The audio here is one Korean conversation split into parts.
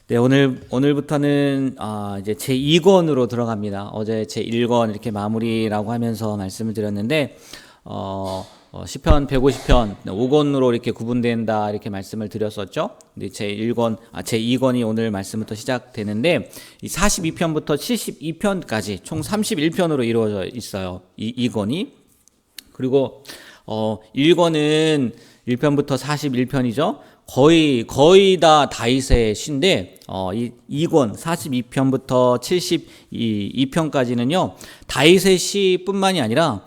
네, 오늘부터는 이제 제 2권으로 들어갑니다. 어제 제 1권 이렇게 마무리라고 하면서 말씀을 드렸는데 시편 150편 5권으로 이렇게 구분된다 이렇게 말씀을 드렸었죠. 근데 제 2권이 오늘 말씀부터 시작되는데 이 42편부터 72편까지 총 31편으로 이루어져 있어요. 이 2권이. 그리고 1권은 1편부터 41편이죠. 거의 다 다윗의 시인데 이 2권 42편부터 72편까지는요. 다윗의 시뿐만이 아니라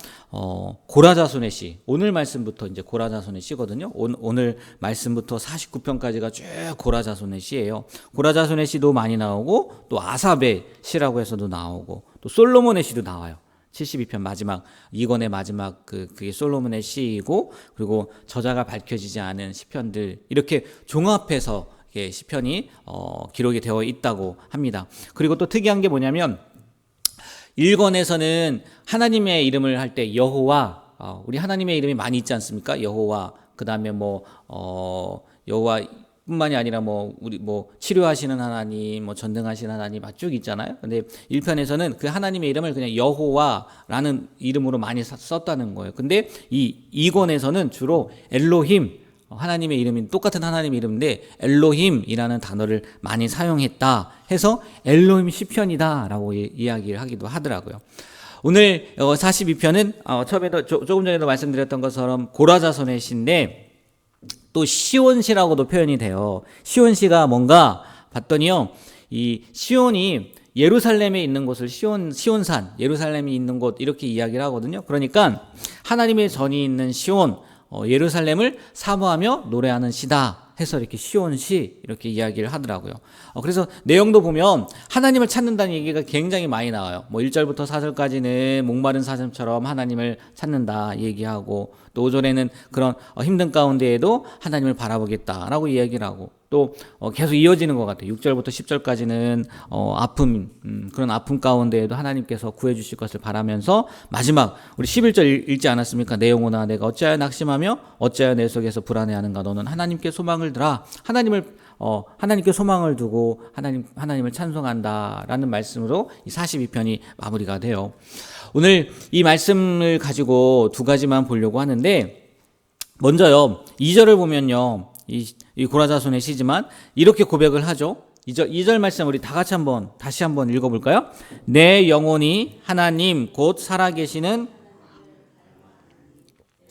고라자손의 시. 오늘 말씀부터 이제 고라자손의 시거든요. 오늘 말씀부터 49편까지가 쭉 고라자손의 시예요. 고라자손의 시도 많이 나오고 또 아삽의 시라고 해서도 나오고 또 솔로몬의 시도 나와요. 72편 마지막 2권의 마지막 그게 솔로몬의 시이고, 그리고 저자가 밝혀지지 않은 시편들 이렇게 종합해서 시편이 기록이 되어 있다고 합니다. 그리고 또 특이한 게 뭐냐면 1권에서는 하나님의 이름을 할 때 여호와, 우리 하나님의 이름이 많이 있지 않습니까? 여호와, 그다음에 여호와 뿐만이 아니라 우리 치료하시는 하나님, 전능하시는 하나님 쭉 있잖아요. 근데 1편에서는 그 하나님의 이름을 그냥 여호와라는 이름으로 많이 썼다는 거예요. 근데 이 2권에서는 주로 엘로힘, 하나님의 이름이 똑같은 하나님의 이름인데 엘로힘이라는 단어를 많이 사용했다 해서 엘로힘 시편이다라고 이야기를 하기도 하더라고요. 오늘 42편은 처음에도 조금 전에도 말씀드렸던 것처럼 고라자손의 시인데 또 시온시라고도 표현이 돼요. 시온시가 뭔가 봤더니요, 이 시온이 예루살렘에 있는 곳을 시온산, 예루살렘이 있는 곳 이렇게 이야기를 하거든요. 그러니까 하나님의 전이 있는 시온, 예루살렘을 사모하며 노래하는 시다 해서 이렇게 시온시 이렇게 이야기를 하더라고요. 그래서 내용도 보면 하나님을 찾는다는 얘기가 굉장히 많이 나와요. 1절부터 4절까지는 목마른 사슴처럼 하나님을 찾는다 얘기하고, 또 5절에는 그런 힘든 가운데에도 하나님을 바라보겠다라고 이야기를 하고, 또 계속 이어지는 것 같아요. 6절부터 10절까지는 그런 아픔 가운데에도 하나님께서 구해주실 것을 바라면서, 마지막 우리 11절 읽지 않았습니까? 내 영혼아 내가 어찌하여 낙심하며 어찌하여 내 속에서 불안해하는가? 너는 하나님께 소망을 들아 하나님께 소망을 두고 하나님을 찬송한다라는 말씀으로 이 42편이 마무리가 돼요. 오늘 이 말씀을 가지고 두 가지만 보려고 하는데, 먼저요 2절을 보면요, 이 고라자손의 시지만 이렇게 고백을 하죠. 2절 말씀 우리 다 같이 다시 한번 읽어볼까요? 내 영혼이 하나님 곧 살아계시는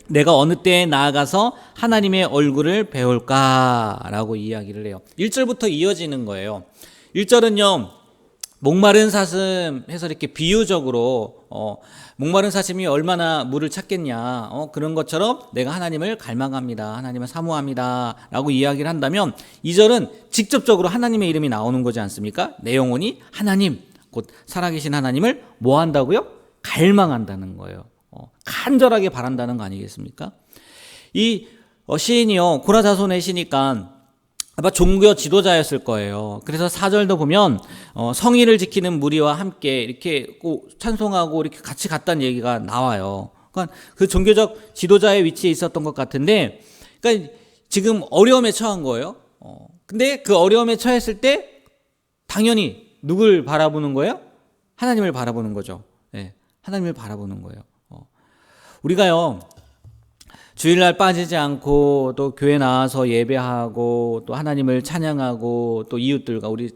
내가 어느 때에 나아가서 하나님의 얼굴을 배울까라고 이야기를 해요. 1절부터 이어지는 거예요. 1절은요 목마른 사슴 해서 이렇게 비유적으로 목마른 사슴이 얼마나 물을 찾겠냐, 그런 것처럼 내가 하나님을 갈망합니다, 하나님을 사모합니다 라고 이야기를 한다면, 2절은 직접적으로 하나님의 이름이 나오는 거지 않습니까? 내 영혼이 하나님 곧 살아계신 하나님을 뭐 한다고요? 갈망한다는 거예요. 간절하게 바란다는 거 아니겠습니까? 이 시인이요 고라자손의 시니까 아마 종교 지도자였을 거예요. 그래서 4절도 보면 성의를 지키는 무리와 함께 이렇게 찬송하고 이렇게 같이 갔다는 얘기가 나와요. 그러니까 그 종교적 지도자의 위치에 있었던 것 같은데, 그러니까 지금 어려움에 처한 거예요. 근데 그 어려움에 처했을 때 당연히 누굴 바라보는 거예요? 하나님을 바라보는 거죠. 네, 하나님을 바라보는 거예요. 우리가요 주일날 빠지지 않고 또 교회 나와서 예배하고 또 하나님을 찬양하고 또 이웃들과 우리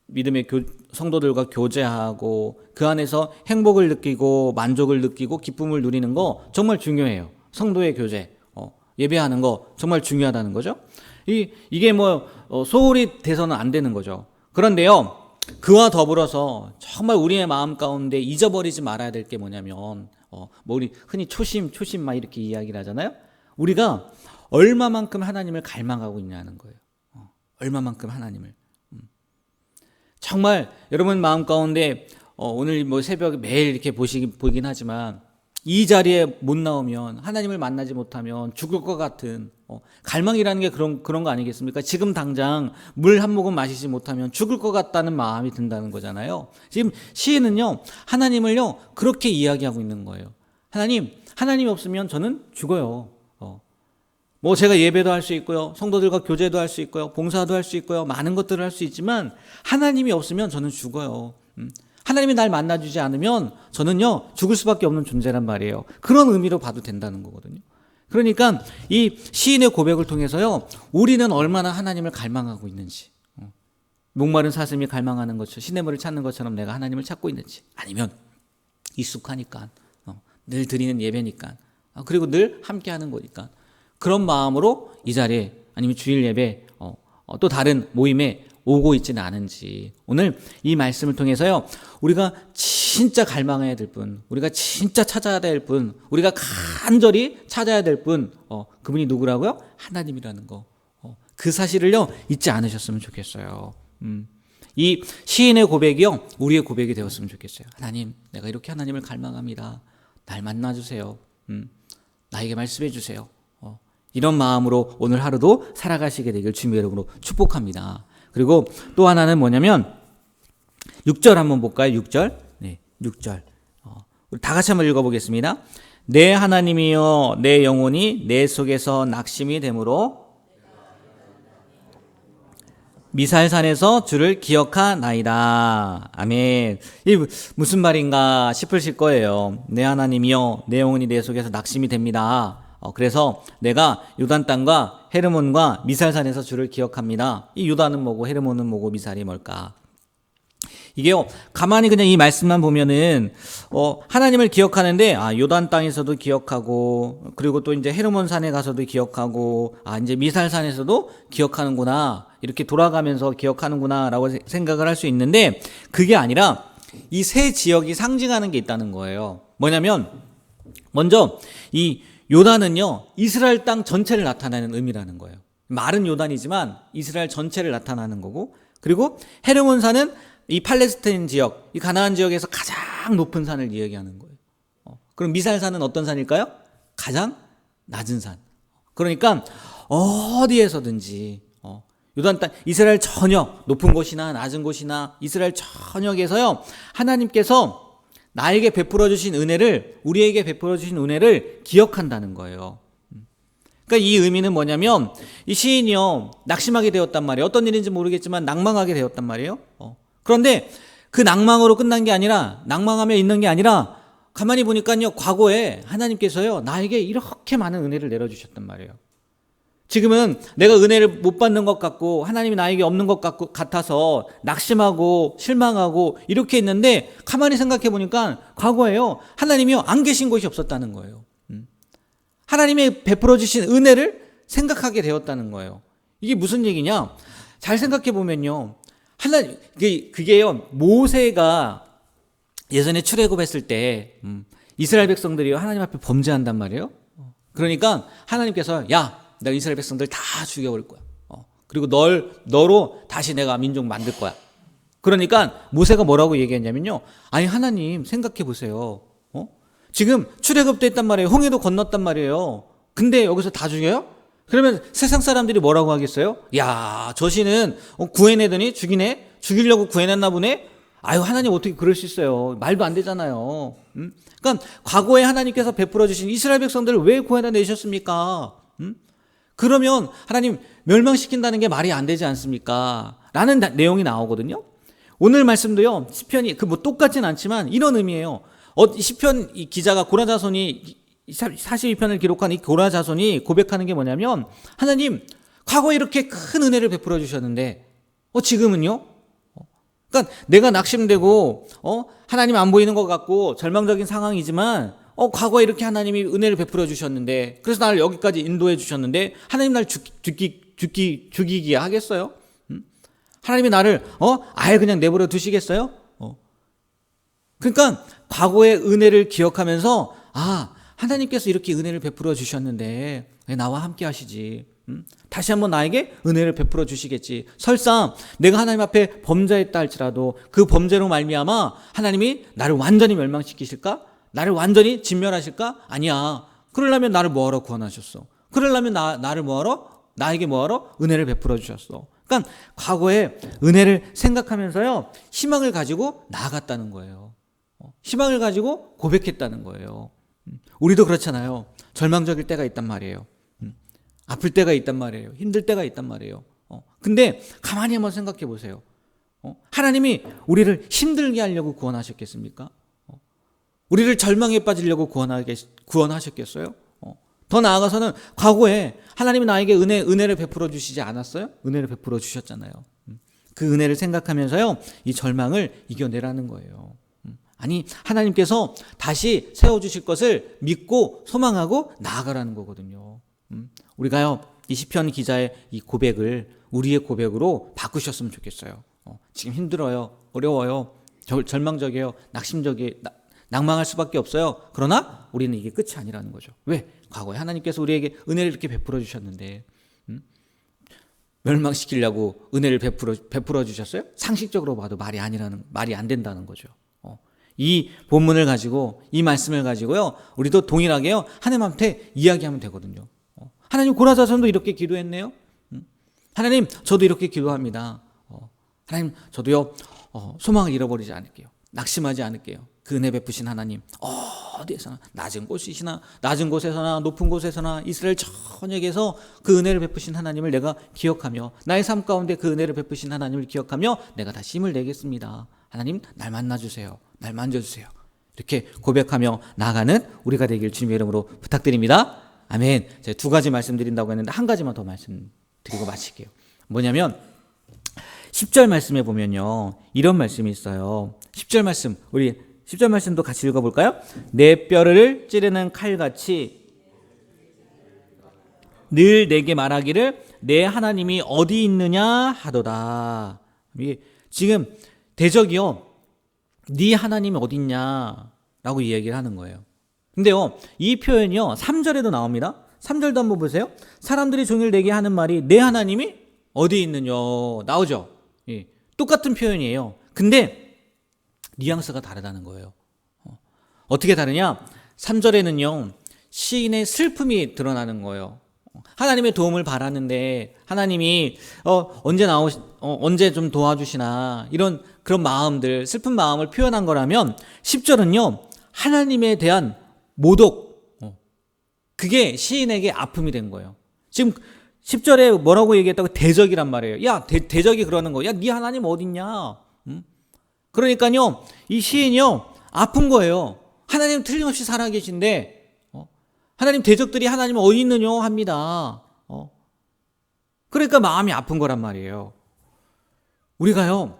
믿음의 성도들과 교제하고 그 안에서 행복을 느끼고 만족을 느끼고 기쁨을 누리는 거 정말 중요해요. 성도의 교제, 예배하는 거 정말 중요하다는 거죠. 이게 소홀히 돼서는 안 되는 거죠. 그런데요 그와 더불어서 정말 우리의 마음 가운데 잊어버리지 말아야 될 게 뭐냐면, 우리 흔히 초심 막 이렇게 이야기를 하잖아요. 우리가 얼마만큼 하나님을 갈망하고 있냐는 거예요. 얼마만큼 하나님을. 정말 여러분 마음 가운데 오늘 새벽에 매일 이렇게 보이긴 하지만 이 자리에 못 나오면, 하나님을 만나지 못하면 죽을 것 같은 갈망이라는 게 그런 거 아니겠습니까? 지금 당장 물 한 모금 마시지 못하면 죽을 것 같다는 마음이 든다는 거잖아요. 지금 시인은요 하나님을요 그렇게 이야기하고 있는 거예요. 하나님이 없으면 저는 죽어요. 뭐 제가 예배도 할 수 있고요. 성도들과 교제도 할 수 있고요. 봉사도 할 수 있고요. 많은 것들을 할 수 있지만 하나님이 없으면 저는 죽어요. 하나님이 날 만나주지 않으면 저는요 죽을 수밖에 없는 존재란 말이에요. 그런 의미로 봐도 된다는 거거든요. 그러니까 이 시인의 고백을 통해서요 우리는 얼마나 하나님을 갈망하고 있는지, 목마른 사슴이 갈망하는 것처럼 시냇물을 찾는 것처럼 내가 하나님을 찾고 있는지, 아니면 익숙하니까 늘 드리는 예배니까, 그리고 늘 함께하는 거니까 그런 마음으로 이 자리에 아니면 주일 예배 또 다른 모임에 오고 있지는 않은지, 오늘 이 말씀을 통해서요 우리가 진짜 갈망해야 될 분, 우리가 진짜 찾아야 될 분, 우리가 간절히 찾아야 될 분, 그분이 누구라고요? 하나님이라는 거, 그 사실을요 잊지 않으셨으면 좋겠어요. 이 시인의 고백이요 우리의 고백이 되었으면 좋겠어요. 하나님, 내가 이렇게 하나님을 갈망합니다. 날 만나주세요. 나에게 말씀해 주세요. 이런 마음으로 오늘 하루도 살아가시게 되길 주님의 이름으로 축복합니다. 그리고 또 하나는 뭐냐면 6절 한번 볼까요? 6절. 네, 6절. 우리 다 같이 한번 읽어보겠습니다. 내 하나님이여 내 영혼이 내 속에서 낙심이 되므로 미살산에서 주를 기억하나이다. 아멘. 이 무슨 말인가 싶으실 거예요. 내 하나님이여 내 영혼이 내 속에서 낙심이 됩니다. 그래서 내가 요단 땅과 헤르몬과 미살산에서 주를 기억합니다. 이 요단은 뭐고 헤르몬은 뭐고 미살이 뭘까? 이게요 가만히 그냥 이 말씀만 보면은 하나님을 기억하는데 요단 땅에서도 기억하고, 그리고 또 이제 헤르몬 산에 가서도 기억하고, 이제 미살산에서도 기억하는구나, 이렇게 돌아가면서 기억하는구나라고 생각을 할 수 있는데, 그게 아니라 이 세 지역이 상징하는 게 있다는 거예요. 뭐냐면 먼저 이 요단은요 이스라엘 땅 전체를 나타내는 의미라는 거예요. 말은 요단이지만 이스라엘 전체를 나타나는 거고, 그리고 헤르몬 산은 이 팔레스타인 지역, 이 가나안 지역에서 가장 높은 산을 이야기하는 거예요. 그럼 미살산은 어떤 산일까요? 가장 낮은 산. 그러니까 어디에서든지 요단 땅, 이스라엘 전역, 높은 곳이나 낮은 곳이나 이스라엘 전역에서요 하나님께서 나에게 베풀어 주신 은혜를, 우리에게 베풀어 주신 은혜를 기억한다는 거예요. 그러니까 이 의미는 뭐냐면 이 시인이요 낙심하게 되었단 말이에요. 어떤 일인지 모르겠지만 낭망하게 되었단 말이에요. 그런데 그 낭망으로 끝난 게 아니라, 낭망하며 있는 게 아니라 가만히 보니까요 과거에 하나님께서요 나에게 이렇게 많은 은혜를 내려주셨단 말이에요. 지금은 내가 은혜를 못 받는 것 같고 하나님이 나에게 없는 것 같아서 낙심하고 실망하고 이렇게 있는데, 가만히 생각해 보니까 과거에요 하나님이요 안 계신 곳이 없었다는 거예요. 하나님이 베풀어 주신 은혜를 생각하게 되었다는 거예요. 이게 무슨 얘기냐? 잘 생각해 보면요 하나님, 그게요 모세가 예전에 출애굽했을 때 이스라엘 백성들이요 하나님 앞에 범죄한단 말이에요. 그러니까 하나님께서 야, 내가 이스라엘 백성들 다 죽여버릴 거야. 그리고 너로 다시 내가 민족 만들 거야. 그러니까 모세가 뭐라고 얘기했냐면요, 아니 하나님 생각해 보세요. 지금 출애굽됐단 말이에요. 홍해도 건넜단 말이에요. 근데 여기서 다 죽여요? 그러면 세상 사람들이 뭐라고 하겠어요? 야, 저 신은 구해내더니 죽이네? 죽이려고 구해냈나 보네? 아유, 하나님 어떻게 그럴 수 있어요? 말도 안 되잖아요. 그러니까 과거에 하나님께서 베풀어 주신 이스라엘 백성들을 왜 구해내셨습니까? 그러면 하나님 멸망시킨다는 게 말이 안 되지 않습니까? 라는 내용이 나오거든요. 오늘 말씀도요 시편이 똑같진 않지만 이런 의미예요. 시편 이 기자가 고라자손이 42편을 기록한 이 고라자손이 고백하는 게 뭐냐면, 하나님 과거에 이렇게 큰 은혜를 베풀어 주셨는데 지금은요? 그러니까 내가 낙심되고 하나님 안 보이는 것 같고 절망적인 상황이지만 과거에 이렇게 하나님이 은혜를 베풀어 주셨는데, 그래서 나를 여기까지 인도해 주셨는데 하나님 날 죽이게 하겠어요? 하나님이 나를 아예 그냥 내버려 두시겠어요? 그러니까 과거의 은혜를 기억하면서 하나님께서 이렇게 은혜를 베풀어 주셨는데 왜 나와 함께 하시지? 다시 한번 나에게 은혜를 베풀어 주시겠지. 설사 내가 하나님 앞에 범죄했다 할지라도 그 범죄로 말미암아 하나님이 나를 완전히 멸망시키실까? 나를 완전히 진멸하실까? 아니야. 그러려면 나를 뭐하러 구원하셨어? 그러려면 나를 나에게 뭐하러 은혜를 베풀어 주셨어? 그러니까 과거의 은혜를 생각하면서요 희망을 가지고 나아갔다는 거예요. 희망을 가지고 고백했다는 거예요. 우리도 그렇잖아요. 절망적일 때가 있단 말이에요. 아플 때가 있단 말이에요. 힘들 때가 있단 말이에요. 근데 가만히 한번 생각해 보세요. 하나님이 우리를 힘들게 하려고 구원하셨겠습니까? 우리를 절망에 빠지려고 구원하셨겠어요? 더 나아가서는 과거에 하나님이 나에게 은혜를 베풀어 주시지 않았어요? 은혜를 베풀어 주셨잖아요. 그 은혜를 생각하면서요, 이 절망을 이겨내라는 거예요. 아니, 하나님께서 다시 세워주실 것을 믿고 소망하고 나아가라는 거거든요. 우리가요, 이 시편 기자의 이 고백을 우리의 고백으로 바꾸셨으면 좋겠어요. 지금 힘들어요, 어려워요, 절망적이에요, 낭망할 수밖에 없어요. 그러나 우리는 이게 끝이 아니라는 거죠. 왜? 과거에 하나님께서 우리에게 은혜를 이렇게 베풀어 주셨는데 멸망시키려고 은혜를 베풀어 주셨어요? 상식적으로 봐도 말이 안 된다는 거죠. 이 본문을 가지고, 이 말씀을 가지고요, 우리도 동일하게요, 하나님한테 이야기하면 되거든요. 하나님, 고라자손도 이렇게 기도했네요. 하나님, 저도 이렇게 기도합니다. 하나님, 저도요, 소망을 잃어버리지 않을게요. 낙심하지 않을게요. 그 은혜 베푸신 하나님, 어디에서나, 낮은 곳에서나 높은 곳에서나 이스라엘 전역에서 그 은혜를 베푸신 하나님을 내가 기억하며, 나의 삶 가운데 그 은혜를 베푸신 하나님을 기억하며 내가 다시 힘을 내겠습니다. 하나님, 날 만나주세요. 날 만져주세요. 이렇게 고백하며 나아가는 우리가 되길 주님의 이름으로 부탁드립니다. 아멘. 제가 두 가지 말씀드린다고 했는데 한 가지만 더 말씀드리고 마칠게요. 뭐냐면 10절 말씀에 보면요, 이런 말씀이 있어요. 10절 말씀, 우리 10절 말씀도 같이 읽어볼까요? 내 뼈를 찌르는 칼같이 늘 내게 말하기를 내 하나님이 어디 있느냐 하도다. 이게 지금 대적이요, 네 하나님이 어디 있냐라고 이야기를 하는 거예요. 근데요, 이 표현이요, 3절에도 나옵니다. 3절도 한번 보세요. 사람들이 종일 내게 하는 말이 내 하나님이 어디 있느냐 나오죠. 예, 똑같은 표현이에요. 근데 뉘앙스가 다르다는 거예요. 어떻게 다르냐? 3절에는요, 시인의 슬픔이 드러나는 거예요. 하나님의 도움을 바랐는데 하나님이 언제 좀 도와주시나, 그런 마음들, 슬픈 마음을 표현한 거라면 10절은요, 하나님에 대한 모독, 그게 시인에게 아픔이 된 거예요. 지금 10절에 뭐라고 얘기했다고? 대적이란 말이에요. 야, 대적이 그러는 거야. 야, 네 하나님 어딨냐? 그러니까요, 이 시인이요, 아픈 거예요. 하나님 틀림없이 살아계신데 하나님, 대적들이 하나님 어디 있느냐 합니다. 그러니까 마음이 아픈 거란 말이에요. 우리가요,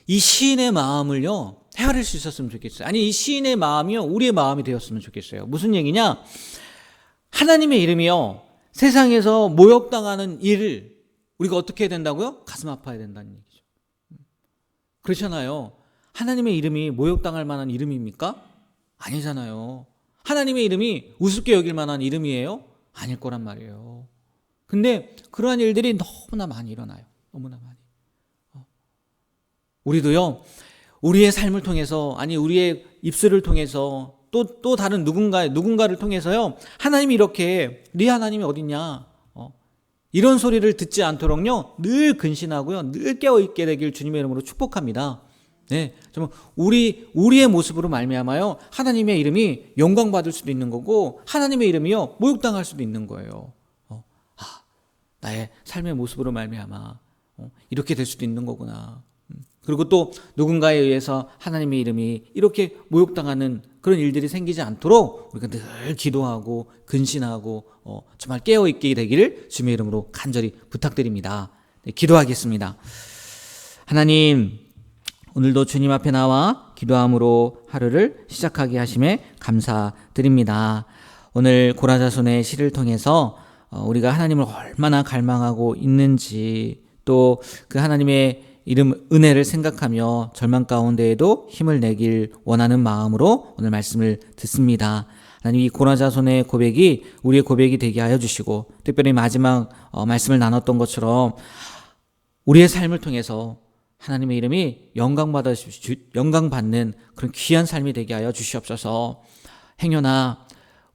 이 시인의 마음을요, 헤아릴 수 있었으면 좋겠어요. 아니, 이 시인의 마음이요, 우리의 마음이 되었으면 좋겠어요. 무슨 얘기냐? 하나님의 이름이요, 세상에서 모욕당하는 일을 우리가 어떻게 해야 된다고요? 가슴 아파야 된다는 얘기죠. 그렇잖아요. 하나님의 이름이 모욕당할 만한 이름입니까? 아니잖아요. 하나님의 이름이 우습게 여길 만한 이름이에요? 아닐 거란 말이에요. 근데 그러한 일들이 너무나 많이 일어나요. 너무나 많이. 우리도요, 우리의 삶을 통해서, 아니 우리의 입술을 통해서, 또 다른 누군가를 통해서요, 하나님이 이렇게, 네 하나님이 어딨냐, 이런 소리를 듣지 않도록요, 늘 근신하고요, 늘 깨어있게 되길 주님의 이름으로 축복합니다. 네, 정말 우리의 모습으로 말미암아요, 하나님의 이름이 영광받을 수도 있는 거고, 하나님의 이름이요, 모욕당할 수도 있는 거예요. 나의 삶의 모습으로 말미암아 이렇게 될 수도 있는 거구나. 그리고 또 누군가에 의해서 하나님의 이름이 이렇게 모욕당하는 그런 일들이 생기지 않도록 우리가 늘 기도하고 근신하고 정말 깨어있게 되기를 주님의 이름으로 간절히 부탁드립니다. 네, 기도하겠습니다. 하나님, 오늘도 주님 앞에 나와 기도함으로 하루를 시작하게 하심에 감사드립니다. 오늘 고라자손의 시를 통해서 우리가 하나님을 얼마나 갈망하고 있는지, 또 그 하나님의 이름 은혜를 생각하며 절망 가운데에도 힘을 내길 원하는 마음으로 오늘 말씀을 듣습니다. 하나님, 이 고라자손의 고백이 우리의 고백이 되게 하여 주시고, 특별히 마지막 말씀을 나눴던 것처럼 우리의 삶을 통해서 하나님의 이름이 영광받는 그런 귀한 삶이 되게 하여 주시옵소서. 행여나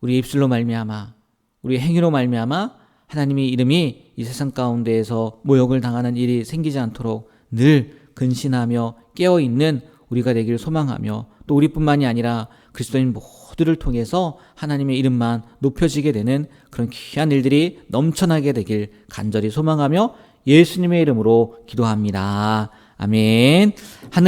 우리 입술로 말미암아, 우리 행위로 말미암아 하나님의 이름이 이 세상 가운데에서 모욕을 당하는 일이 생기지 않도록 늘 근신하며 깨어있는 우리가 되기를 소망하며, 또 우리뿐만이 아니라 그리스도인 그들을 통해서 하나님의 이름만 높여지게 되는 그런 귀한 일들이 넘쳐나게 되길 간절히 소망하며 예수님의 이름으로 기도합니다. 아멘.